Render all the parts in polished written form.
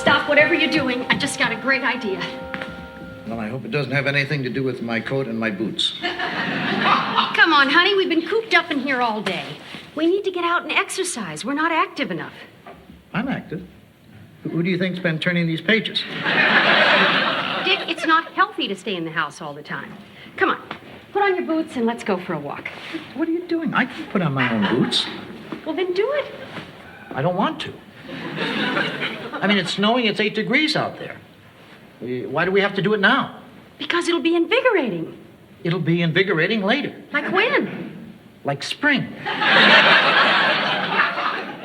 stop whatever you're doing. I just got a great idea. Well, I hope it doesn't have anything to do with my coat and my boots. Come on, honey. We've been cooped up in here all day. We need to get out and exercise. We're not active enough. I'm active. Who do you think's been turning these pages? Dick, it's not healthy to stay in the house all the time. Come on. Put on your boots and let's go for a walk. What are you doing? I can put on my own boots. Well, then do it. I don't want to. I mean, it's snowing. It's 8 degrees out there. Why do we have to do it now? Because it'll be invigorating. It'll be invigorating later. Like when? Like spring.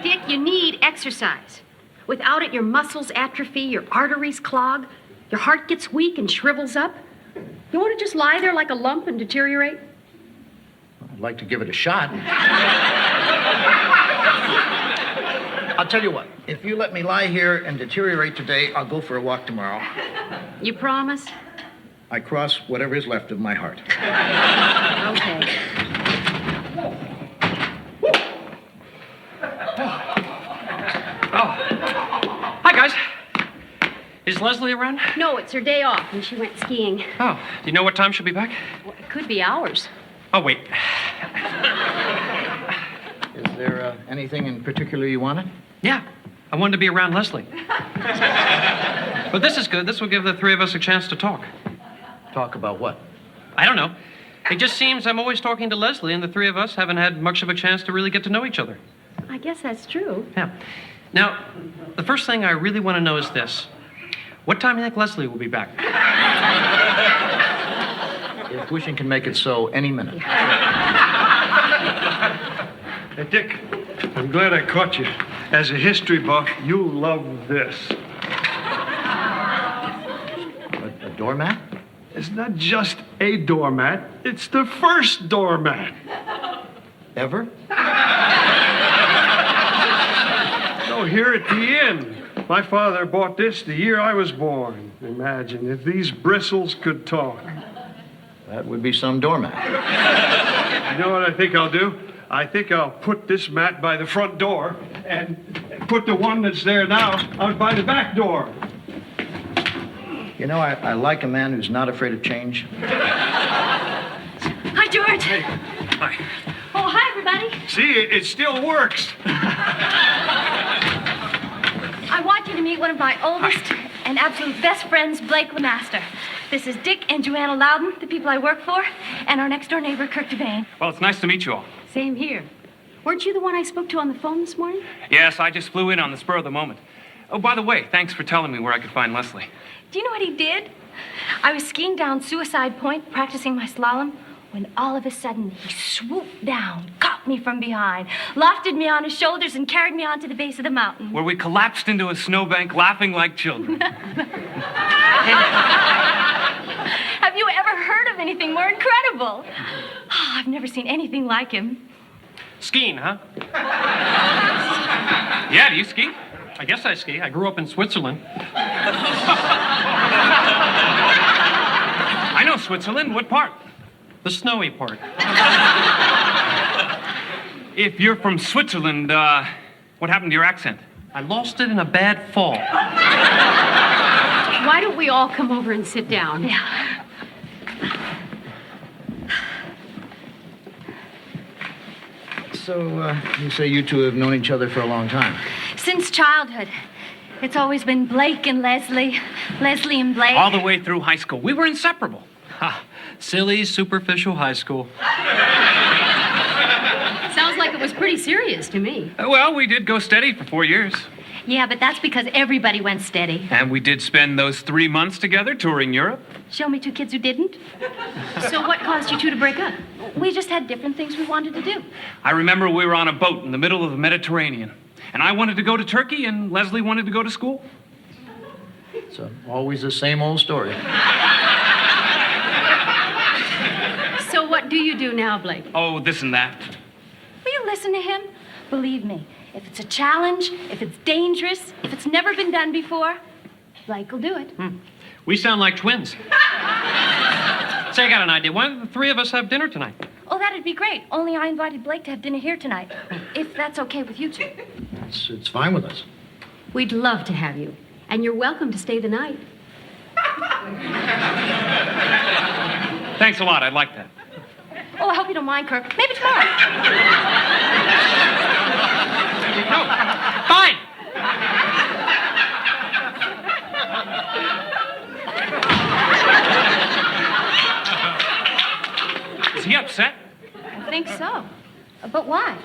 Dick, you need exercise. Without it, your muscles atrophy, your arteries clog, your heart gets weak and shrivels up. You want to just lie there like a lump and deteriorate? I'd like to give it a shot. I'll tell you what. If you let me lie here and deteriorate today, I'll go for a walk tomorrow. You promise? I cross whatever is left of my heart. Okay. Hi, guys. Is Leslie around? No, it's her day off, and she went skiing. Oh, do you know what time she'll be back? Well, it could be hours. Oh, wait. Is there anything in particular you wanted? Yeah, I wanted to be around Leslie. But this is good. This will give the three of us a chance to talk. Talk about what? I don't know. It just seems I'm always talking to Leslie, and the three of us haven't had much of a chance to really get to know each other. I guess that's true. Yeah. Now, the first thing I really want to know is this. What time do you think Leslie will be back? If wishing can make it so, any minute. Hey, Dick, I'm glad I caught you. As a history buff, you'll love this. A doormat? It's not just a doormat, it's the first doormat. Ever? No, here at the inn. My father bought this the year I was born. Imagine if these bristles could talk. That would be some doormat. You know what I think I'll do? I think I'll put this mat by the front door and put the one that's there now out by the back door. You know, I like a man who's not afraid of change. Hi, George. Hey, hi. Oh, hi, everybody. See, it still works. I want you to meet one of my oldest and absolute best friends, Blake Lemaster. This is Dick and Joanna Loudon, the people I work for, and our next-door neighbor, Kirk Devane. Well, it's nice to meet you all. Same here. Weren't you the one I spoke to on the phone this morning? Yes, I just flew in on the spur of the moment. Oh, by the way, thanks for telling me where I could find Leslie. Do you know what he did? I was skiing down Suicide Point, practicing my slalom, when all of a sudden he swooped down, caught me from behind, lofted me on his shoulders, and carried me onto the base of the mountain. Where we collapsed into a snowbank laughing like children. Have you ever heard of anything more incredible? Oh, I've never seen anything like him. Skiing, huh? Yeah, do you ski? I guess I ski. I grew up in Switzerland. I know Switzerland. What part? The snowy part. If you're from Switzerland, what happened to your accent? I lost it in a bad fall. Why don't we all come over and sit down? Yeah. So, you say you two have known each other for a long time? Since childhood. It's always been Blake and Leslie, Leslie and Blake. All the way through high school. We were inseparable. Ha! Silly, superficial high school. Sounds like it was pretty serious to me. Well, we did go steady for 4 years. Yeah, but that's because everybody went steady. And we did spend those 3 months together touring Europe. Show me two kids who didn't. So what caused you two to break up? We just had different things we wanted to do. I remember we were on a boat in the middle of the Mediterranean. And I wanted to go to Turkey, and Leslie wanted to go to school. It's always the same old story. So what do you do now, Blake? Oh, this and that. Will you listen to him? Believe me, if it's a challenge, if it's dangerous, if it's never been done before, Blake will do it. We sound like twins. Say, I got an idea. Why don't the three of us have dinner tonight? Oh, that'd be great. Only I invited Blake to have dinner here tonight. If that's okay with you two. It's fine with us. We'd love to have you. And you're welcome to stay the night. Thanks a lot. I'd like that. Oh, I hope you don't mind, Kirk. Maybe tomorrow. No. Fine. Is he upset? I think so. But why?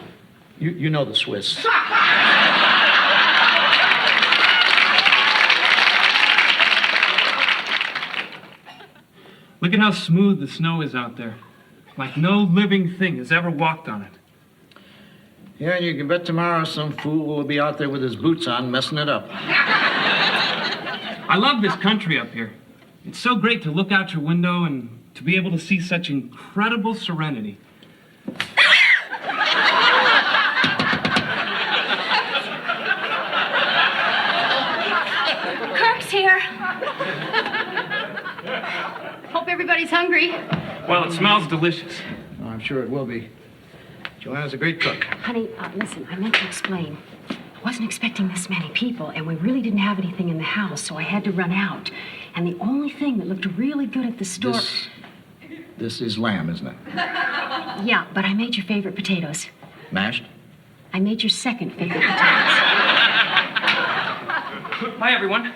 You know the Swiss. Look at how smooth the snow is out there. Like no living thing has ever walked on it. Yeah, and you can bet tomorrow some fool will be out there with his boots on messing it up. I love this country up here. It's so great to look out your window and to be able to see such incredible serenity. Kirk's here. Hope everybody's hungry. Well, it smells delicious. Oh, I'm sure it will be. Joanna's a great cook. Honey, listen, I meant to explain. I wasn't expecting this many people, and we really didn't have anything in the house, so I had to run out. And the only thing that looked really good at the store... This is lamb, isn't it? Yeah, but I made your favorite potatoes. Mashed? I made your second favorite potatoes. Hi, everyone.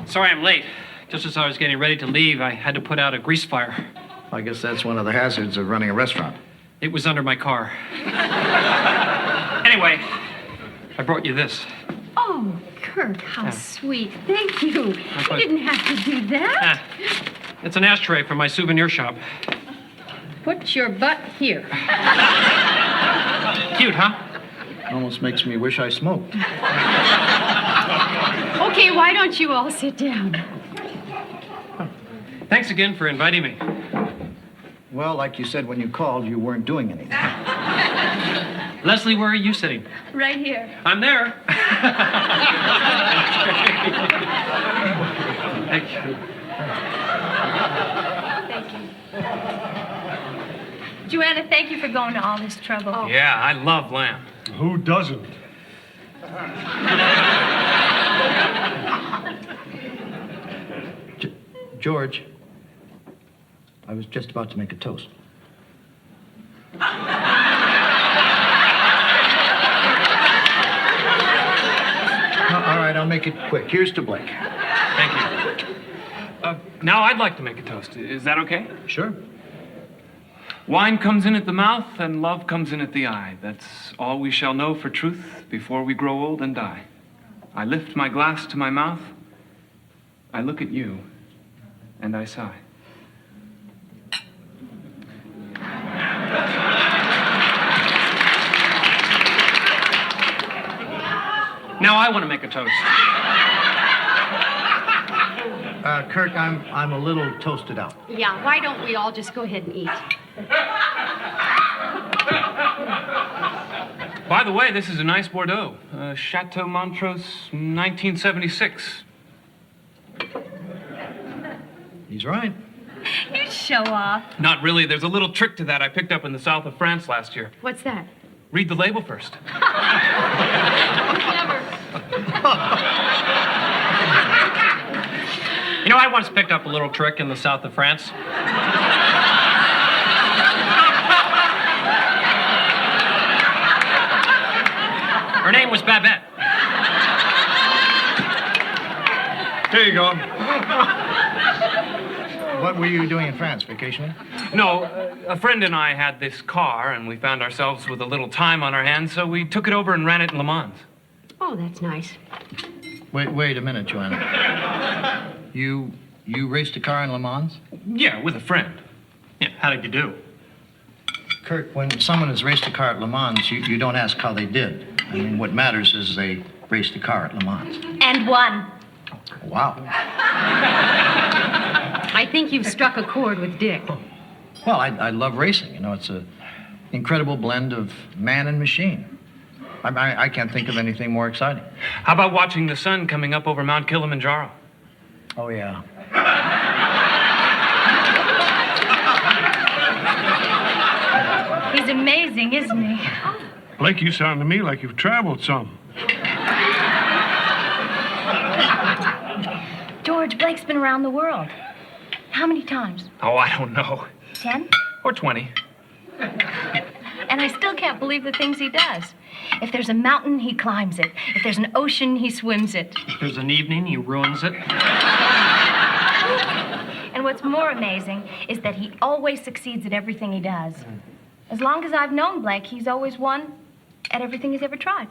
Sorry I'm late. Just as I was getting ready to leave, I had to put out a grease fire. I guess that's one of the hazards of running a restaurant. It was under my car. Anyway, I brought you this. Oh, Kirk, how sweet. Thank you. You fine. didn't have to do that. It's an ashtray from my souvenir shop. Put your butt here. Cute, huh? Almost makes me wish I smoked. Okay, why don't you all sit down? Thanks again for inviting me. Well, like you said when you called, you weren't doing anything. Leslie, where are you sitting? Right here. I'm there. Thank you. Thank you. Joanna, thank you for going to all this trouble. Yeah, I love lamb. Who doesn't? George, I was just about to make a toast. All right, I'll make it quick. Here's to Blake. Thank you. Now I'd like to make a toast. Is that okay? Sure. Wine comes in at the mouth and love comes in at the eye. That's all we shall know for truth before we grow old and die. I lift my glass to my mouth. I look at you and I sigh. Now I want to make a toast. Kirk, I'm a little toasted out. Yeah, why don't we all just go ahead and eat? By the way, this is a nice Bordeaux. Chateau Montrose, 1976. He's right. You show off. Not really. There's a little trick to that I picked up in the south of France last year. What's that? Read the label first. You know, I once picked up a little trick in the south of France. Her name was Babette. Here you go. What were you doing in France, vacationing? No, a friend and I had this car, and we found ourselves with a little time on our hands, so we took it over and ran it in Le Mans. Oh, that's nice. Wait a minute, Joanna. You raced a car in Le Mans? Yeah, with a friend. Yeah, how did you do? Kirk, when someone has raced a car at Le Mans, you don't ask how they did. I mean, what matters is they raced a car at Le Mans. And won. Wow. I think you've struck a chord with Dick. Well, I love racing. You know, it's an incredible blend of man and machine. I can't think of anything more exciting. How about watching the sun coming up over Mount Kilimanjaro? Oh, yeah. He's amazing, isn't he? Blake, you sound to me like you've traveled some. George Blake's been around the world. How many times? Oh, I don't know. 10? Or 20. And I still can't believe the things he does. If there's a mountain, he climbs it. If there's an ocean, he swims it. If there's an evening, he ruins it. And what's more amazing is that he always succeeds at everything he does. As long as I've known Blake, he's always won at everything he's ever tried.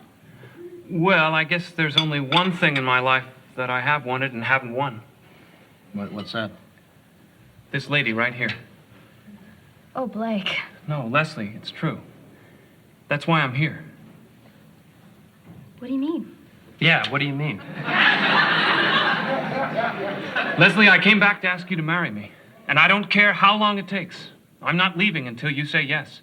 Well, I guess there's only one thing in my life that I have wanted and haven't won. What's that? This lady right here. Oh, Blake. No, Leslie, it's true. That's why I'm here. What do you mean? Yeah, what do you mean? Leslie, I came back to ask you to marry me. And I don't care how long it takes. I'm not leaving until you say yes.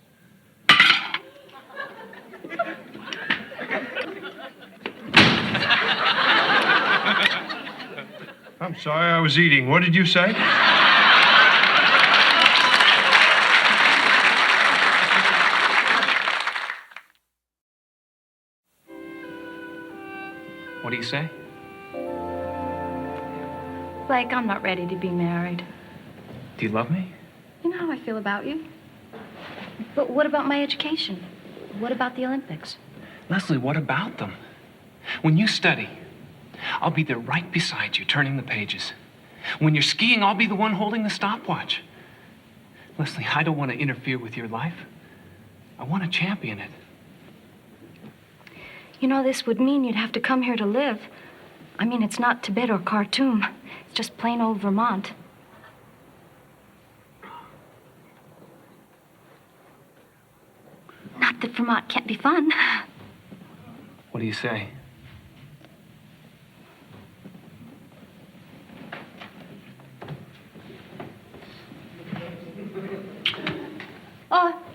I'm sorry, I was eating. What did you say? What do you say? Blake, I'm not ready to be married. Do you love me? You know how I feel about you. But what about my education? What about the Olympics? Leslie, what about them? When you study, I'll be there right beside you, turning the pages. When you're skiing, I'll be the one holding the stopwatch. Leslie, I don't want to interfere with your life. I want to champion it. You know, this would mean you'd have to come here to live. I mean, it's not Tibet or Khartoum. It's just plain old Vermont. Not that Vermont can't be fun. What do you say?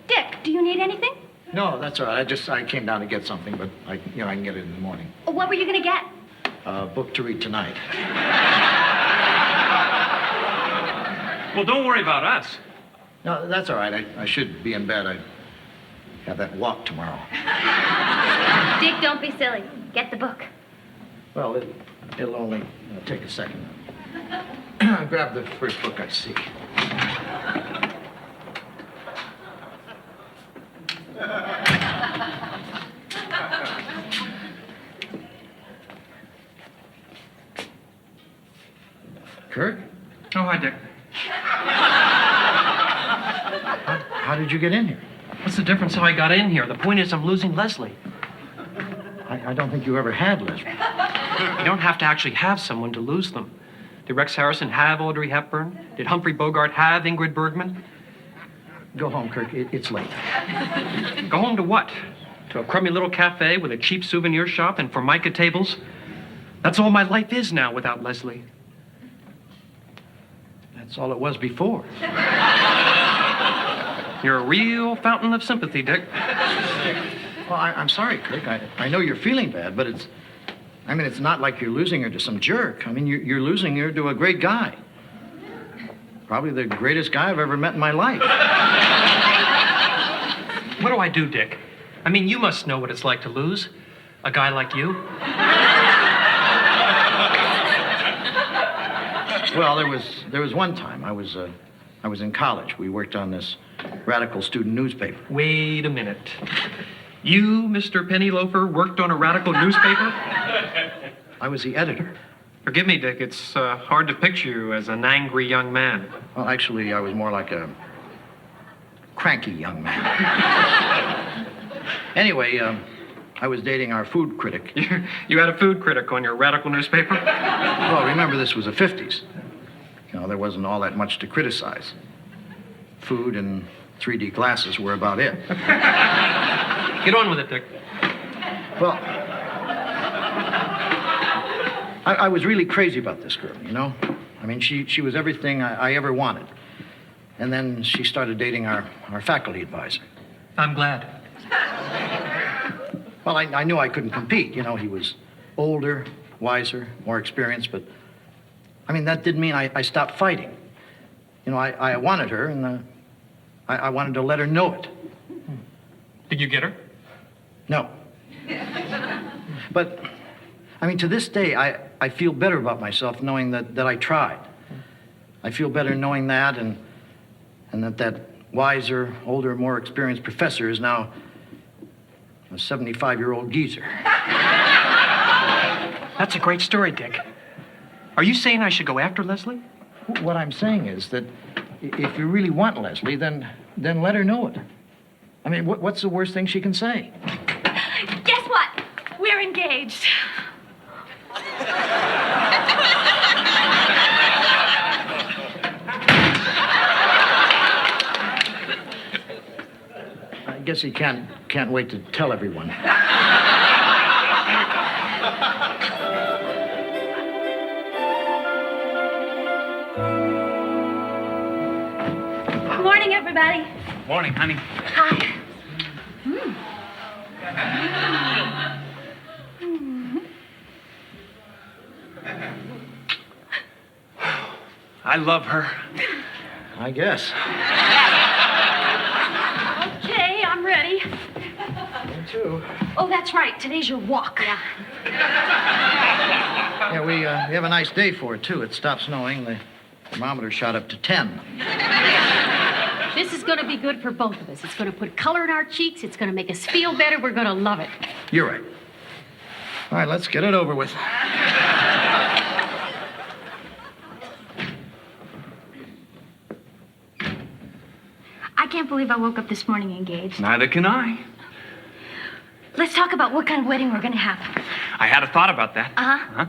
Dick, do you need anything? No, that's all right. I came down to get something, but I can get it in the morning. What were you going to get? A book to read tonight. Well, don't worry about us. No, that's all right. I should be in bed. I have that walk tomorrow. Dick, don't be silly. Get the book. Well, it'll only take a second. Grab the first book I see. Kirk? Oh, hi, Dick. How did you get in here? What's the difference how I got in here? The point is I'm losing Leslie. I don't think you ever had Leslie. You don't have to actually have someone to lose them. Did Rex Harrison have Audrey Hepburn? Did Humphrey Bogart have Ingrid Bergman? Go home, Kirk. It's late. Go home to what? To a crummy little cafe with a cheap souvenir shop and formica tables? That's all my life is now without Leslie. That's all it was before. You're a real fountain of sympathy, Dick. Well, I'm sorry, Kirk. I know you're feeling bad, but it's not like you're losing her to some jerk. I mean, you're losing her to a great guy. Probably the greatest guy I've ever met in my life. What do I do, Dick? I mean, you must know what it's like to lose a guy like you. Well, there was one time I was in college. We worked on this radical student newspaper. Wait a minute. You, Mr. Pennyloafer, worked on a radical newspaper? I was the editor. Forgive me, Dick. It's hard to picture you as an angry young man. Well, actually, I was more like a cranky young man. Anyway, I was dating our food critic. You had a food critic on your radical newspaper? Well, remember, this was the 50s. You know, there wasn't all that much to criticize. Food and 3D glasses were about it. Get on with it, Dick. Well, I was really crazy about this girl, you know? I mean, she was everything I ever wanted. And then she started dating our faculty advisor. I'm glad. Well, I knew I couldn't compete. You know, he was older, wiser, more experienced, but, I mean, that didn't mean I stopped fighting. You know, I wanted her, and I wanted to let her know it. Did you get her? No. But, I mean, to this day, I I feel better about myself knowing that I tried. I feel better knowing that and that wiser, older, more experienced professor is now a 75-year-old geezer. That's a great story, Dick. Are you saying I should go after Leslie? What I'm saying is that if you really want Leslie, then let her know it. I mean, what's the worst thing she can say? Guess what? We're engaged. I guess he can't wait to tell everyone. Good morning, everybody. Morning, honey. Hi. I love her. I guess. Okay, I'm ready. Me too. Oh, that's right. Today's your walk. Yeah. Yeah, we have a nice day for it, too. It stopped snowing. The thermometer shot up to 10. This is going to be good for both of us. It's going to put color in our cheeks. It's going to make us feel better. We're going to love it. You're right. All right, let's get it over with. I can't believe I woke up this morning engaged. Neither can I. Let's talk about what kind of wedding we're going to have. I had a thought about that. Uh-huh.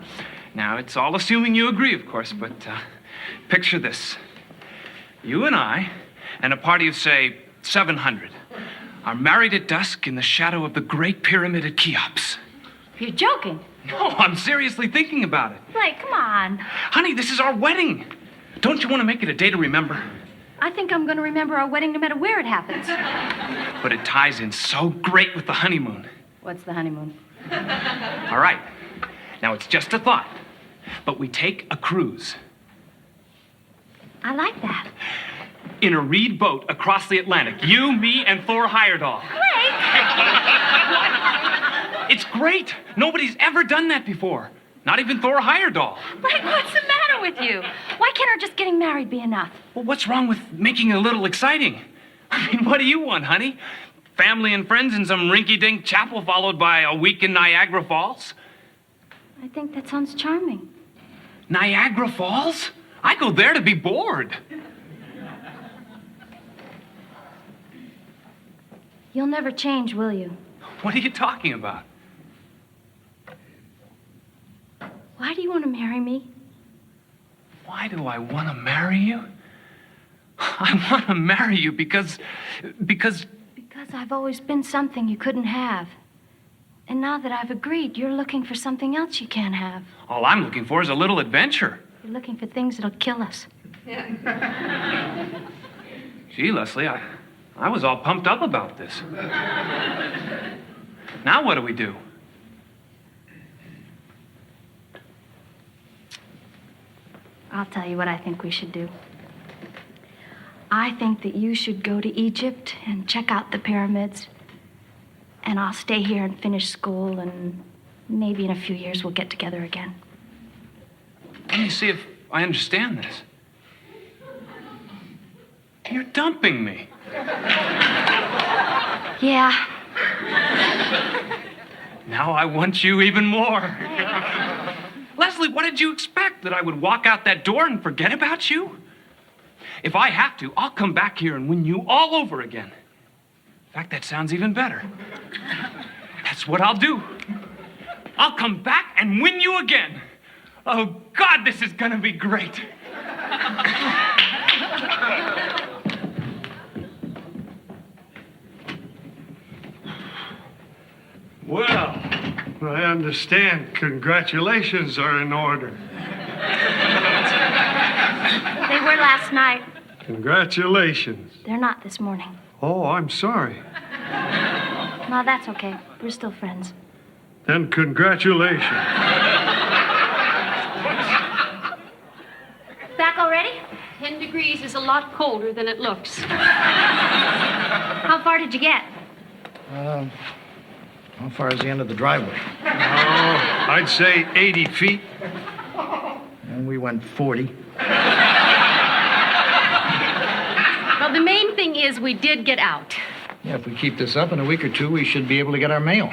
Now, it's all assuming you agree, of course, but picture this. You and I, and a party of, say, 700, are married at dusk in the shadow of the Great Pyramid at Cheops. You're joking. No, I'm seriously thinking about it. Blake, come on. Honey, this is our wedding. Don't you want to make it a day to remember? I think I'm going to remember our wedding no matter where it happens. But it ties in so great with the honeymoon. What's the honeymoon? All right. Now, it's just a thought. But we take a cruise I like that. in a reed boat across the Atlantic. You, me, and Thor Heyerdahl. Blake! It's great. Nobody's ever done that before. Not even Thor Heyerdahl. Blake, what's the matter with you? Why can't our just getting married be enough? Well, what's wrong with making it a little exciting? I mean, what do you want, honey? Family and friends in some rinky-dink chapel followed by a week in Niagara Falls? I think that sounds charming. Niagara Falls? I go there to be bored. You'll never change, will you? What are you talking about? Why do you want to marry me? Why do I want to marry you? I want to marry you because... Because I've always been something you couldn't have. And now that I've agreed, you're looking for something else you can't have. All I'm looking for is a little adventure. You're looking for things that'll kill us. Gee, Leslie, I was all pumped up about this. Now what do we do? I'll tell you what I think we should do. I think that you should go to Egypt and check out the pyramids. And I'll stay here and finish school, and maybe in a few years we'll get together again. Let me see if I understand this. You're dumping me. Yeah. Now I want you even more. Leslie, what did you expect? That I would walk out that door and forget about you? If I have to, I'll come back here and win you all over again. In fact, that sounds even better. That's what I'll do. I'll come back and win you again. Oh, God, this is gonna be great. Well, I understand. Congratulations are in order. They were last night. Congratulations. They're not this morning. Oh, I'm sorry. No, that's okay. We're still friends. Then congratulations. Back already? 10 degrees is a lot colder than it looks. How far did you get? How far is the end of the driveway? Oh, I'd say 80 feet. And we went 40. Well, the main thing is we did get out. Yeah, if we keep this up in a week or two, we should be able to get our mail.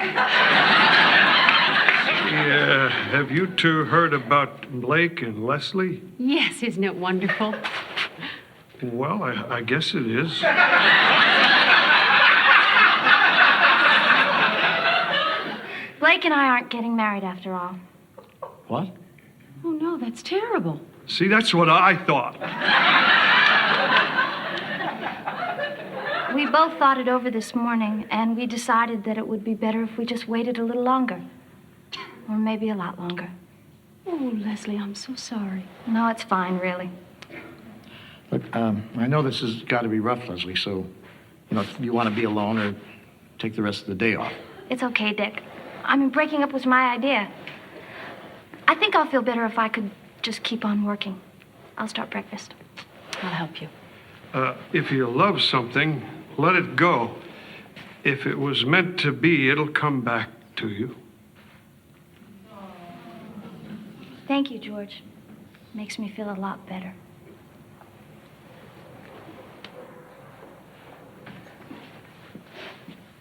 Yeah, have you two heard about Blake and Leslie? Yes, isn't it wonderful? Well, I guess it is. Blake and I aren't getting married after all. What? Oh, no, that's terrible. See, that's what I thought. We both thought it over this morning, and we decided that it would be better if we just waited a little longer. Or maybe a lot longer. Oh, Leslie, I'm so sorry. No, it's fine, really. Look, I know this has got to be rough, Leslie, so, if you want to be alone or take the rest of the day off. It's okay, Dick. I mean, breaking up was my idea. I think I'll feel better if I could just keep on working. I'll start breakfast. I'll help you. If you love something, let it go. If it was meant to be, it'll come back to you. Thank you, George. Makes me feel a lot better.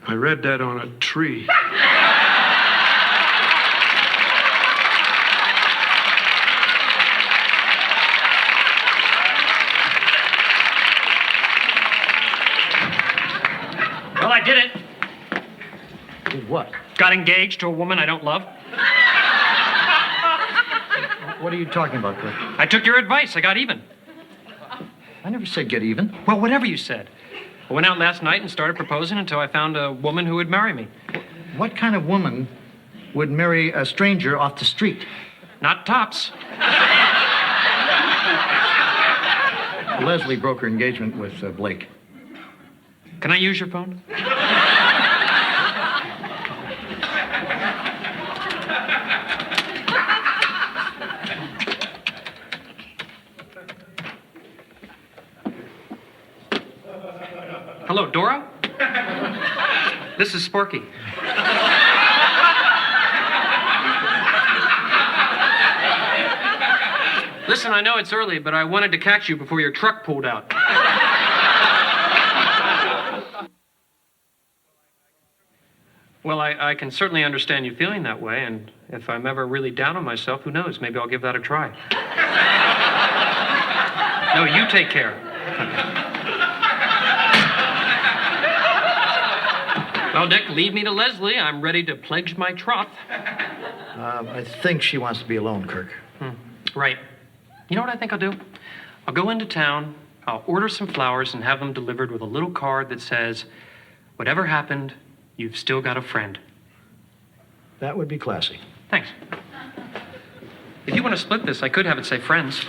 I read that on a tree. Well, I did it. Did what? Got engaged to a woman I don't love. What are you talking about, Kirk? I took your advice. I got even. I never said get even. Well, whatever you said. I went out last night and started proposing until I found a woman who would marry me. What kind of woman would marry a stranger off the street? Not tops. Leslie broke her engagement with Blake. Can I use your phone? Hello, Dora? This is Sparky. Listen, I know it's early, but I wanted to catch you before your truck pulled out. Well, I can certainly understand you feeling that way, and if I'm ever really down on myself, who knows? Maybe I'll give that a try. No, you take care. Well, Dick, lead me to Leslie. I'm ready to pledge my troth. I think she wants to be alone, Kirk. Right. You know what I think I'll do? I'll go into town, I'll order some flowers and have them delivered with a little card that says, whatever happened, you've still got a friend. That would be classy. Thanks. If you want to split this, I could have it say friends.